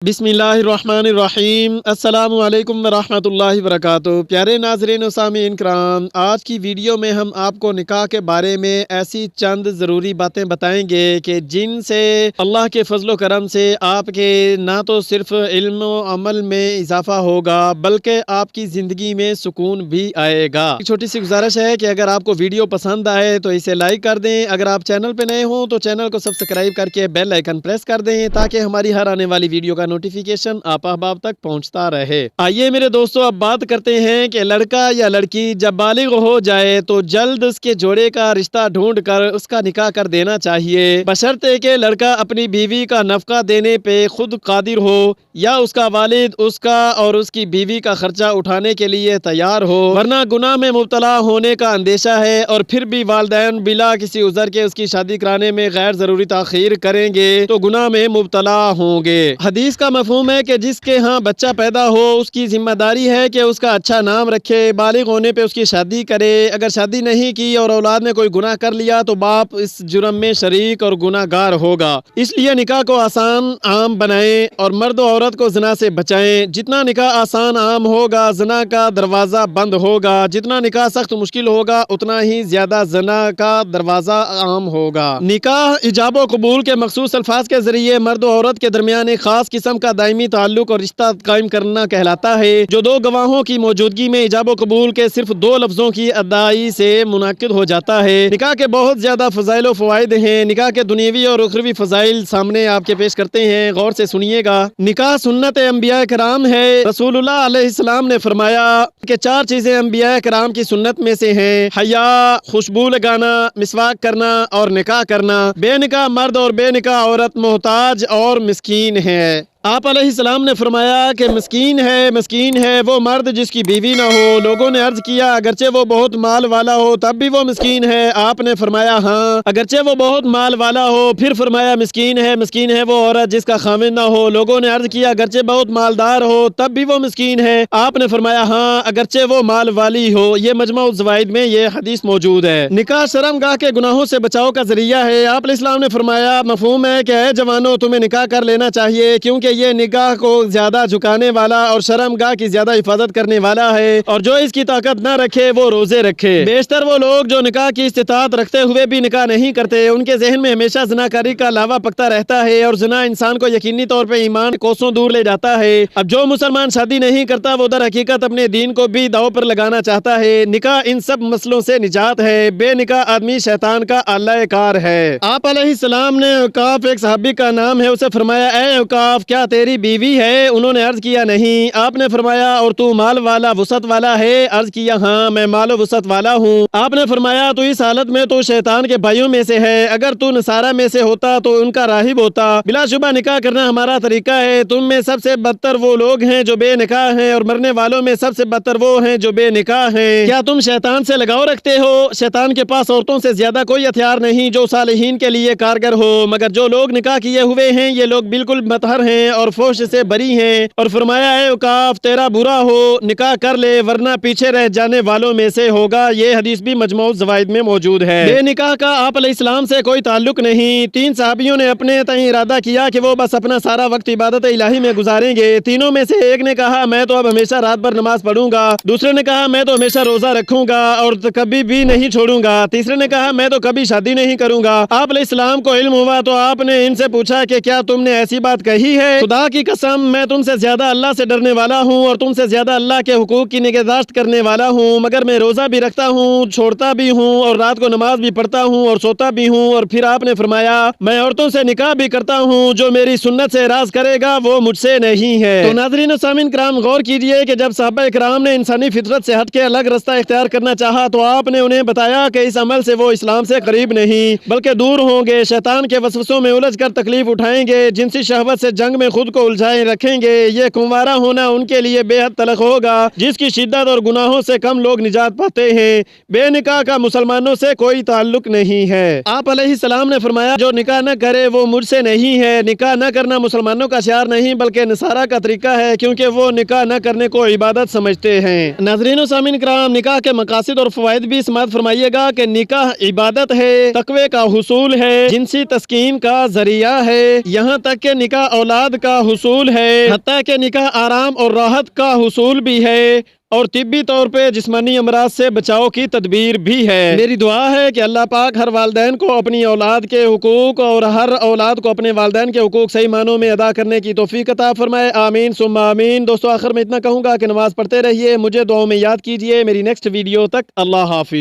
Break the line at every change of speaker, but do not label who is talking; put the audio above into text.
बिस्मिल्लाहिर्रहमानिर्रहीम। अस्सलाम वालेकुम वरहमत उल्लाहि वबरकातुहू। प्यारे नाज़रीन व सामीन कराम, आज की वीडियो में हम आपको निकाह के बारे में ऐसी चंद ज़रूरी बातें बताएंगे कि जिनसे अल्लाह के फजलो करम से आपके ना तो सिर्फ इल्म व अमल में इजाफा होगा बल्कि आपकी ज़िंदगी में सुकून भी आएगा। एक छोटी सी गुजारिश है कि अगर आपको वीडियो पसंद आए तो इसे लाइक कर दें। अगर आप चैनल पर नए हों तो चैनल को सब्सक्राइब करके बेल आइकन प्रेस कर दें ताकि हमारी हर आने वाली वीडियो का नोटिफिकेशन आप अहबाब तक पहुंचता रहे। आइए मेरे दोस्तों, अब बात करते हैं कि लड़का या लड़की जब बालिग हो जाए तो जल्द उसके जोड़े का रिश्ता ढूंढ कर उसका निकाह कर देना चाहिए, बशर्ते कि लड़का अपनी बीवी का नफका देने पे खुद कादिर हो या उसका वालिद उसका और उसकी बीवी का खर्चा उठाने के लिए तैयार हो, वरना गुनाह में मुब्तला होने का अंदेशा है और फिर भी वालिदैन बिला किसी उज़र के उसकी शादी कराने में गैर जरूरी ताखीर करेंगे तो गुनाह में मुब्तला होंगे। हदीस का मफहूम है कि जिसके यहाँ बच्चा पैदा हो उसकी जिम्मेदारी है कि उसका अच्छा नाम रखे, बालिग होने पे उसकी शादी करे। अगर शादी नहीं की और औलाद ने कोई गुनाह कर लिया तो बाप इस जुर्म में शरीक और गुनाहगार होगा। इसलिए निकाह को आसान आम बनाएं और मर्द और औरत को ज़िना से बचाएं। जितना निकाह आसान आम होगा ज़िना का दरवाज़ा बंद होगा, जितना निकाह सख्त मुश्किल होगा उतना ही ज़्यादा ज़िना का दरवाज़ा आम होगा। निकाह इजाब व कबूल के मखसूस अल्फाज के ज़रिए मर्द और औरत के दरमियान एक खास किस्म का दायमी ताल्लुक और रिश्ता कायम करना कहलाता है, जो दो गवाहों की मौजूदगी में इजाब व कबूल के सिर्फ दो लफ्जों की अदाई से मुनाकिद हो जाता है। निकाह के बहुत ज्यादा फजाइल व फवाइद हैं। निकाह के दुनियावी और उखरवी फजाइल सामने आपके पेश करते हैं, गौर से सुनिएगा। निकाह सुन्नत अंबिया कराम है। रसूलुल्लाह अलैहिस्सलाम ने फरमाया कि चार चीजें अंबिया कराम की सुन्नत में से हैं: हया, खुशबू लगाना, मिसवाक करना और निकाह करना। बेनिकाह मर्द और बेनिकाह औरत मोहताज और मिस्कीन है। आप अलैहिस्सलाम ने फरमाया कि मस्कीन है वो मर्द जिसकी बीवी ना हो। लोगों ने अर्ज किया अगरचे वो बहुत माल वाला हो तब भी वो मिस्कीन है? आपने फरमाया हाँ, अगरचे वो बहुत माल वाला हो। फिर फरमाया मिस्कीन है वो औरत जिसका खामिन ना हो। लोगों ने अर्ज किया अगरचे बहुत मालदार हो तब भी वो मिस्कीन है? आपने फरमाया हाँ, अगरचे वो माल वाली हो। ये मजमू ज़वाइद में ये हदीस मौजूद है। निकाह शर्मगाह के गुनाहों से बचाव का जरिया है। आप अलैहिस्सलाम ने फरमाया मफहूम है कि ऐ जवानों, तुम्हें निकाह कर लेना चाहिए क्योंकि ये निगाह को ज्यादा झुकाने वाला और शर्मगाह की ज्यादा हिफाजत करने वाला है, और जो इसकी ताकत न रखे वो रोजे रखे। बेशतर वो लोग जो निकाह की इस्तिताअत रखते हुए भी निकाह नहीं करते, उनके जहन में हमेशा ज़िनाकारी का लावा पकता रहता है और ज़िना इंसान को यकीनी तौर पे ईमान कोसों दूर ले जाता है। अब जो मुसलमान शादी नहीं करता वो दर हकीकत अपने दीन को भी दाव पर लगाना चाहता है। निकाह इन सब मसलों से निजात है। बेनिकाह आदमी शैतान का आला कार है। आप अलैहिस्सलाम ने औकाफ, एक सहाबी का नाम है, उसे फरमाया ए औकाफ, क्या तेरी बीवी है? उन्होंने अर्ज किया नहीं। आपने फरमाया और तू माल वाला वसत वाला है? अर्ज किया हाँ, मैं माल वसत वाला हूँ। आपने फरमाया तो इस हालत में तो शैतान के भाइयों में से है। अगर तू नसारा में से होता तो उनका राहिब होता। बिलाशुबा निकाह करना हमारा तरीका है। तुम में सबसे बदतर वो लोग हैं जो बेनिकाह हैं और मरने वालों में सबसे बदतर वो हैं जो बेनिकाह हैं। क्या तुम शैतान से लगाव रखते हो? शैतान के पास औरतों से ज्यादा कोई हथियार नहीं जो सालिहीन के लिए कारगर हो, मगर जो लोग निकाह किए हुए हैं ये लोग बिल्कुल मतहर हैं और फोश से बरी हैं। और फरमाया है औकाफ, तेरा बुरा हो, निकाह कर ले वरना पीछे रह जाने वालों में से होगा। ये हदीस भी मजमू ज़वाइद में मौजूद है। बेनिकाह का आप अलैहिस्सलाम से कोई ताल्लुक नहीं। तीन सहाबियों ने अपने तय इरादा किया कि वो बस अपना सारा वक्त इबादत इलाही में गुजारेंगे। तीनों में से एक ने कहा मैं तो अब हमेशा रात भर नमाज पढ़ूंगा। दूसरे ने कहा मैं तो हमेशा रोजा रखूंगा और कभी भी नहीं छोड़ूंगा। तीसरे ने कहा मैं तो कभी शादी नहीं करूंगा। आप अलैहिस्सलाम को इल्म हुआ तो आपने इनसे पूछा कि क्या तुमने ऐसी बात कही है? खुदा की कसम, मैं तुमसे ज्यादा अल्लाह से डरने वाला हूँ और तुमसे ज्यादा अल्लाह के हुकूक की निगहदाश्त करने वाला हूँ, मगर मैं रोजा भी रखता हूँ, छोड़ता भी हूँ और रात को नमाज भी पढ़ता हूँ और सोता भी हूँ। और फिर आपने फरमाया मैं औरतों से निकाह भी करता हूँ, जो मेरी सुन्नत से एराज करेगा वो मुझसे नहीं है। तो नाज़रीन सामीन कराम, गौर कीजिए कि जब सहाबा कराम ने इंसानी फितरत से हट के अलग रास्ता इख्तियार करना चाहा तो आपने उन्हें बताया कि इस अमल से वो इस्लाम से करीब नहीं बल्कि दूर होंगे, शैतान के वसवसों में उलझ कर तकलीफ उठाएंगे, जिनसी शहवत से जंग में खुद को उलझाए रखेंगे। ये कुंवारा होना उनके लिए बेहद तलख होगा, जिसकी शिद्दत और गुनाहों से कम लोग निजात पाते हैं। बेनिकाह का मुसलमानों से कोई ताल्लुक नहीं है। आप अलैहिस्सलाम ने फरमाया जो निकाह न करे वो मुझसे नहीं है। निकाह न करना मुसलमानों का शियार नहीं बल्कि नसारा का तरीका है, क्योंकि वो निकाह न करने को इबादत समझते हैं। नाज़रीन सामीन कराम, निकाह के मकासिद और फवाइद भी समाअत फरमाइएगा कि निकाह इबादत है, तकवे का हुसूल है, जिनसी तस्कीन का जरिया है। यहाँ तक कि निकाह औलाद کا حصول ہے، حتیٰ کہ نکاح آرام اور راحت کا حصول بھی ہے، اور طبی طور پہ جسمانی امراض سے بچاؤ کی تدبیر بھی ہے۔ میری دعا ہے کہ اللہ پاک ہر والدین کو اپنی اولاد کے حقوق اور ہر اولاد کو اپنے والدین کے حقوق صحیح معنوں میں ادا کرنے کی توفیق عطا فرمائے، آمین ثم آمین۔ دوستو آخر میں اتنا کہوں گا کہ نماز پڑھتے رہیے، مجھے دعاؤں میں یاد کیجئے۔ میری نیکسٹ ویڈیو تک اللہ حافظ۔